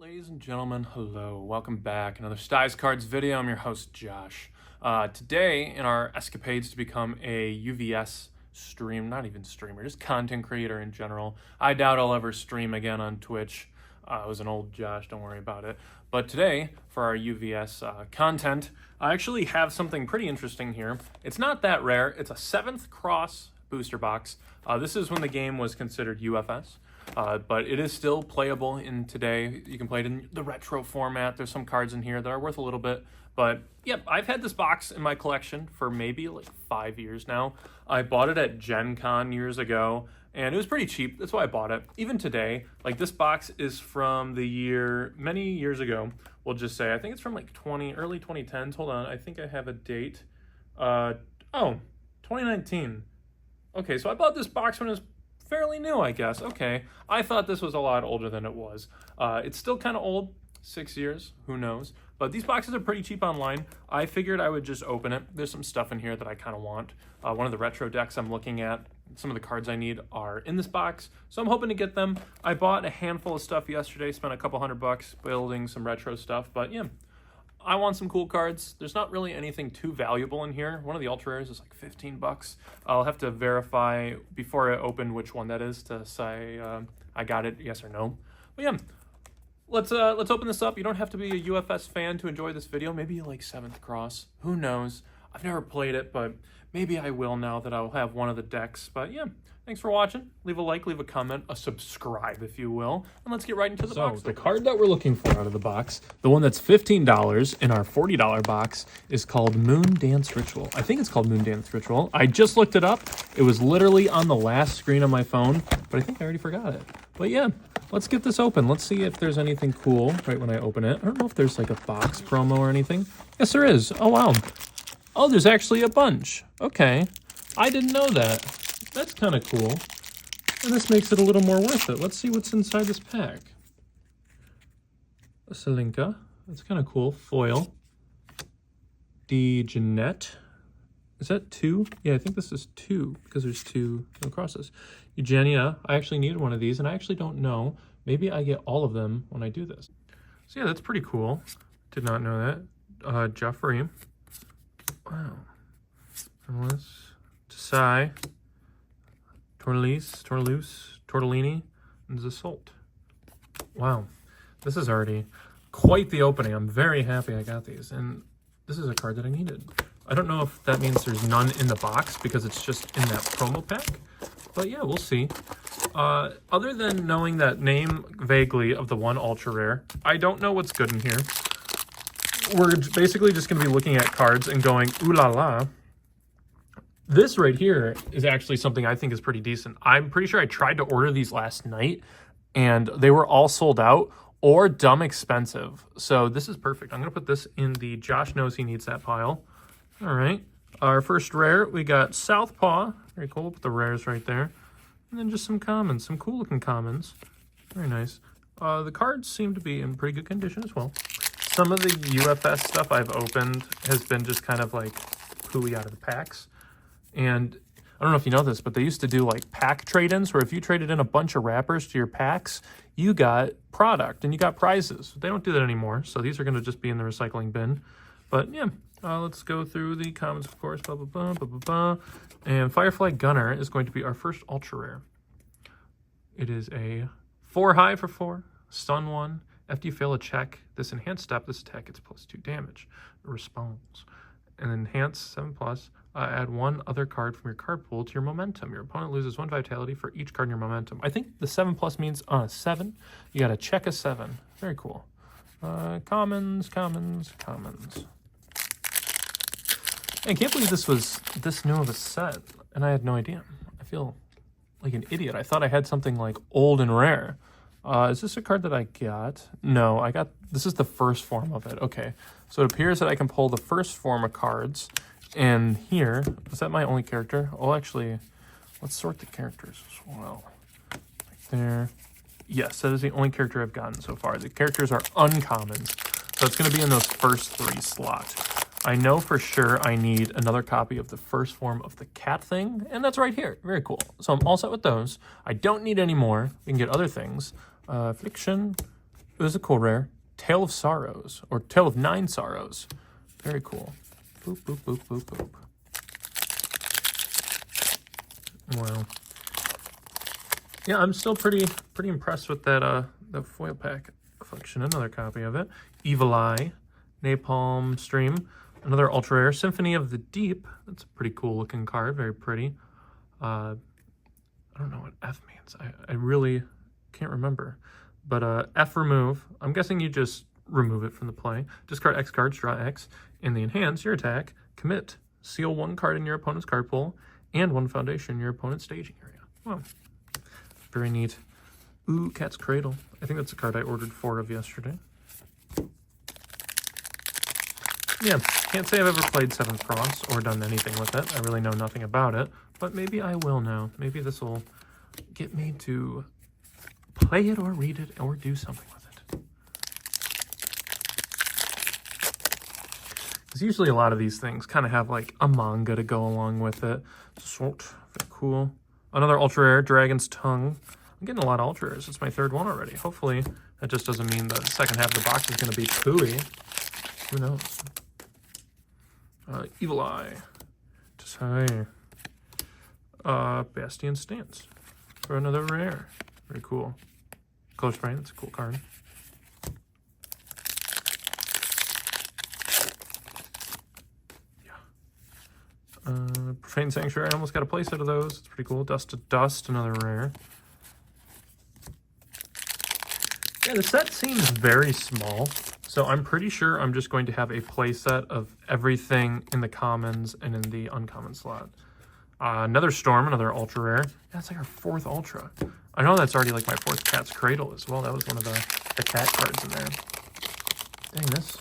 Ladies and gentlemen, hello. Welcome back. Another Styes Cards video. I'm your host, Josh. Today, in our escapades to become a UVS not even streamer, just content creator in general. I doubt I'll ever stream again on Twitch. I was an old Josh, don't worry about it. But today, for our UVS content, I actually have something pretty interesting here. It's not that rare. It's a 7th Cross booster box. This is when the game was considered UFS. But it is still playable in today. You can play it in the retro format. There's some cards in here that are worth a little bit. But yep, I've had this box in my collection for maybe like 5 years now. I bought it at Gen Con years ago, and it was pretty cheap. That's why I bought it. Even today, like this box is from the year, many years ago, we'll just say. I think it's from like early 2010s. Hold on, I think I have a date. 2019. Okay, so I bought this box when it was fairly new, I guess. Okay, I thought this was a lot older than it was. It's still kind of old, 6 years, who knows. But these boxes are pretty cheap online. I figured I would just open it. There's some stuff in here that I kind of want. One of the retro decks I'm looking at, some of the cards I need are in this box, so I'm hoping to get them. I bought a handful of stuff yesterday, spent a couple $100 building some retro stuff, but yeah. I want some cool cards. There's not really anything too valuable in here. One of the ultra rares is like 15 bucks. I'll have to verify before I open which one that is to say I got it, yes or no. But yeah, let's open this up. You don't have to be a UFS fan to enjoy this video. Maybe you like 7th Cross. Who knows? I've never played it, but maybe I will now that I'll have one of the decks. But yeah, thanks for watching. Leave a like, leave a comment, a subscribe if you will, and let's get right into the box. So the card that we're looking for out of the box, the one that's $15 in our $40 box, is called Moon Dance Ritual. I think it's called Moon Dance Ritual. I just looked it up. It was literally on the last screen on my phone, but I think I already forgot it. But yeah, let's get this open. Let's see if there's anything cool right when I open it. I don't know if there's like a box promo or anything. Yes, there is. Oh, wow. Oh, there's actually a bunch. Okay. I didn't know that. That's kind of cool. And this makes it a little more worth it. Let's see what's inside this pack. A Selinka. That's kind of cool. Foil. Jeanette. Is that 2? Yeah, I think this is 2 because there's 2 crosses. Eugenia. I actually need one of these, and I actually don't know. Maybe I get all of them when I do this. So yeah, that's pretty cool. Did not know that. Jeffrey. Wow. Desai. Tortellini, and Zassault. Wow, this is already quite the opening. I'm very happy I got these, and this is a card that I needed. I don't know if that means there's none in the box because it's just in that promo pack, but yeah, we'll see. Other than knowing that name vaguely of the one ultra rare, I don't know what's good in here. We're basically just going to be looking at cards and going, ooh la la. This right here is actually something I think is pretty decent. I'm pretty sure I tried to order these last night, and they were all sold out or dumb expensive. So this is perfect. I'm going to put this in the Josh knows he needs that pile. All right. Our first rare, we got Southpaw. Very cool. We'll put the rares right there. And then just some commons, some cool looking commons. Very nice. The cards seem to be in pretty good condition as well. Some of the UFS stuff I've opened has been just kind of like pooey out of the packs. And I don't know if you know this, but they used to do like pack trade-ins where if you traded in a bunch of wrappers to your packs, you got product and you got prizes. They don't do that anymore, so these are going to just be in the recycling bin. But yeah, let's go through the comments, of course. Blah, blah, blah, blah, blah, blah. And Firefly Gunner is going to be our first ultra rare. It is a 4 high for 4, stun 1. After you fail a check, this enhanced step, this attack gets +2 damage. It responds. And enhanced 7+. Add 1 other card from your card pool to your momentum. Your opponent loses 1 vitality for each card in your momentum. I think the 7+ means 7. You got to check a 7. Very cool. Commons. I can't believe this was this new of a set, and I had no idea. I feel like an idiot. I thought I had something like old and rare. Is this a card that I got? No, I got... This is the first form of it. Okay. So it appears that I can pull the first form of cards. And here, is that my only character? Oh, actually, let's sort the characters as well. Right there. Yes, that is the only character I've gotten so far. The characters are uncommons, so it's going to be in those first 3 slots. I know for sure I need another copy of the first form of the cat thing, and that's right here. Very cool. So I'm all set with those. I don't need any more. We can get other things. Affliction, This is a cool rare. Tale of Sorrows, or Tale of Nine Sorrows. Very cool. Boop, boop, boop, boop, boop. Wow. Yeah, I'm still pretty impressed with that the foil pack function. Another copy of it. Evil Eye, Napalm Stream, another ultra rare. Symphony of the Deep. That's a pretty cool looking card. Very pretty. I don't know what F means. I really can't remember. But F remove. I'm guessing you just remove it from the play. Discard X cards, draw X. In the enhance, your attack, commit. Seal one card in your opponent's card pool and one foundation in your opponent's staging area. Wow. Very neat. Ooh, Cat's Cradle. I think that's a card I ordered 4 of yesterday. Yeah, can't say I've ever played 7th Cross or done anything with it. I really know nothing about it, but maybe I will now. Maybe this will get me to play it or read it or do something with it. Because usually a lot of these things kind of have like a manga to go along with it. Sort, very cool. Another ultra rare, Dragon's Tongue. I'm getting a lot of ultra rares. It's my 3rd one already. Hopefully that just doesn't mean the second half of the box is going to be pooey. Who knows? Evil Eye. Just hi. Bastion Stance. For another rare. Very cool. Close Brain, that's a cool card. Profane Sanctuary, I almost got a playset of those. It's pretty cool. Dust to Dust, another rare. Yeah, the set seems very small, so I'm pretty sure I'm just going to have a playset of everything in the commons and in the uncommon slot. Another Storm, another ultra rare. That's like our 4th ultra. I know that's already like my 4th Cat's Cradle as well. That was one of the cat cards in there. Dang, this.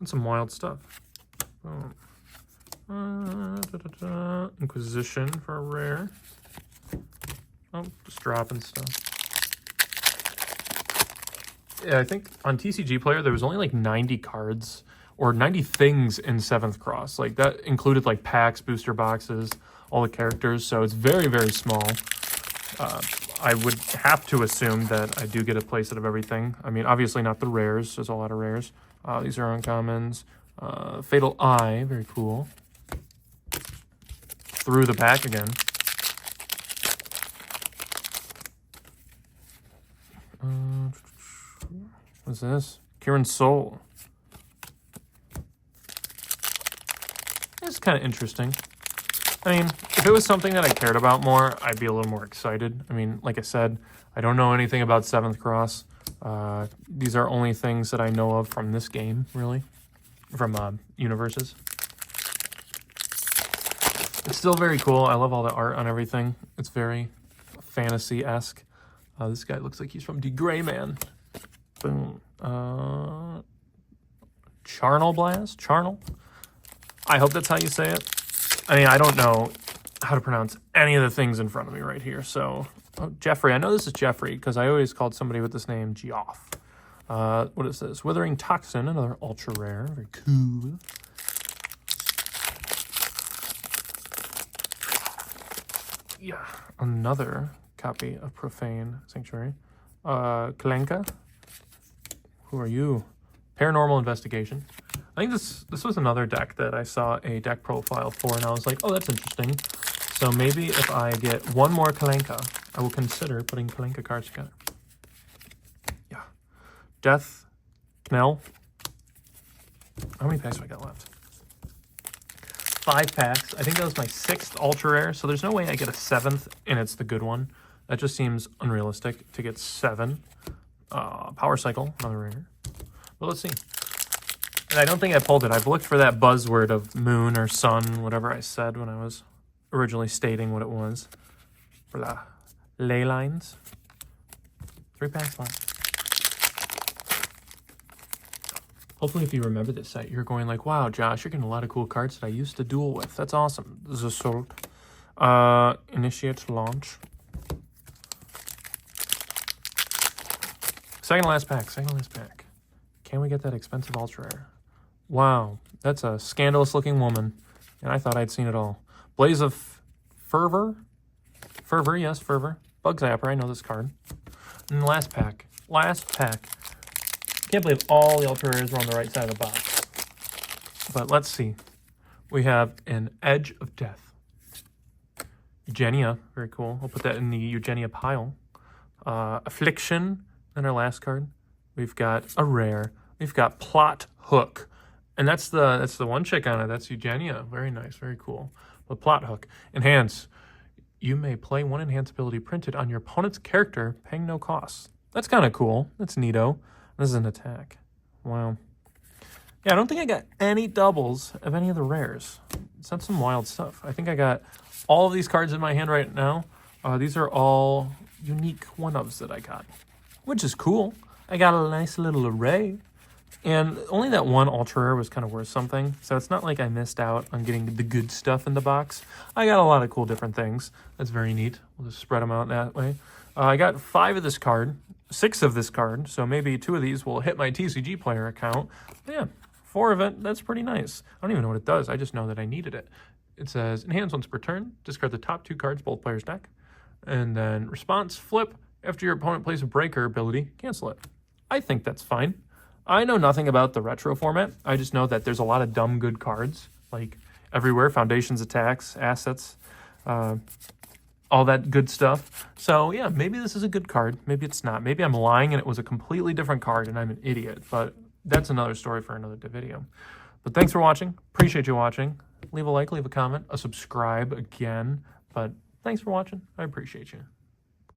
That's some wild stuff. Boom. Inquisition for a rare. Oh, just dropping stuff. Yeah, I think on TCG Player there was only like 90 cards or 90 things in 7th Cross. Like that included like packs, booster boxes, all the characters. So it's very, very small. I would have to assume that I do get a playset of everything. I mean, obviously not the rares. There's a lot of rares. These are uncommons. Fatal Eye, very cool. Through the pack again. What's this? Kieran's Soul. It's kind of interesting. I mean, if it was something that I cared about more, I'd be a little more excited. I mean, like I said, I don't know anything about 7th Cross. These are only things that I know of from this game, really. From Universus. It's still very cool. I love all the art on everything. It's very fantasy-esque. This guy looks like he's from The Gray Man. Boom. Charnel Blast? Charnel? I hope that's how you say it. I mean, I don't know how to pronounce any of the things in front of me right here. So, Jeffrey. I know this is Jeffrey because I always called somebody with this name Geoff. What is this? Withering Toxin, another ultra rare. Very cool. Yeah, another copy of Profane Sanctuary. Kalenka. Who are you? Paranormal Investigation. I think this was another deck that I saw a deck profile for, and I was like, oh, that's interesting. So maybe if I get one more Kalenka, I will consider putting Kalenka cards together. Yeah. Death. Knell. How many packs do I got left? 5 packs. I think that was my 6th ultra rare, so there's no way I get a 7th and it's the good one. That just seems unrealistic to get 7. Power Cycle, another rare. But let's see. And I don't think I pulled it. I've looked for that buzzword of moon or sun, whatever I said when I was originally stating what it was. For the ley lines. 3 packs left. Hopefully if you remember this set, you're going like, wow, Josh, you're getting a lot of cool cards that I used to duel with. That's awesome. This is Assault. Initiate Launch. Second to last pack. Can we get that expensive ultra rare? Wow, that's a scandalous looking woman. And I thought I'd seen it all. Blaze of Fervor. Fervor, yes, Fervor. Bug Zapper, I know this card. And the last pack. Can't believe all the ultra rares were on the right side of the box. But let's see. We have an Edge of Death. Eugenia, very cool. We'll put that in the Eugenia pile. Affliction, and our last card. We've got a rare. We've got Plot Hook. And that's the one chick on it. That's Eugenia. Very nice, very cool. But Plot Hook. Enhance. You may play one enhance ability printed on your opponent's character, paying no costs. That's kind of cool. That's neato. This is an attack. Wow. Yeah, I don't think I got any doubles of any of the rares. It's not some wild stuff. I think I got all of these cards in my hand right now. These are all unique one-ofs that I got, which is cool. I got a nice little array. And only that one ultra rare was kind of worth something. So it's not like I missed out on getting the good stuff in the box. I got a lot of cool different things. That's very neat. We'll just spread them out that way. I got 5 of this card, 6 of this card. So maybe 2 of these will hit my TCG player account. Yeah, 4 of it. That's pretty nice. I don't even know what it does. I just know that I needed it. It says, enhance once per turn. Discard the top 2 cards, both players' deck. And then response, flip. After your opponent plays a breaker ability, cancel it. I think that's fine. I know nothing about the retro format. I just know that there's a lot of dumb good cards, like everywhere, foundations, attacks, assets, all that good stuff. So yeah, maybe this is a good card. Maybe it's not. Maybe I'm lying and it was a completely different card and I'm an idiot. But that's another story for another video. But thanks for watching. Appreciate you watching. Leave a like, leave a comment, a subscribe again. But thanks for watching. I appreciate you.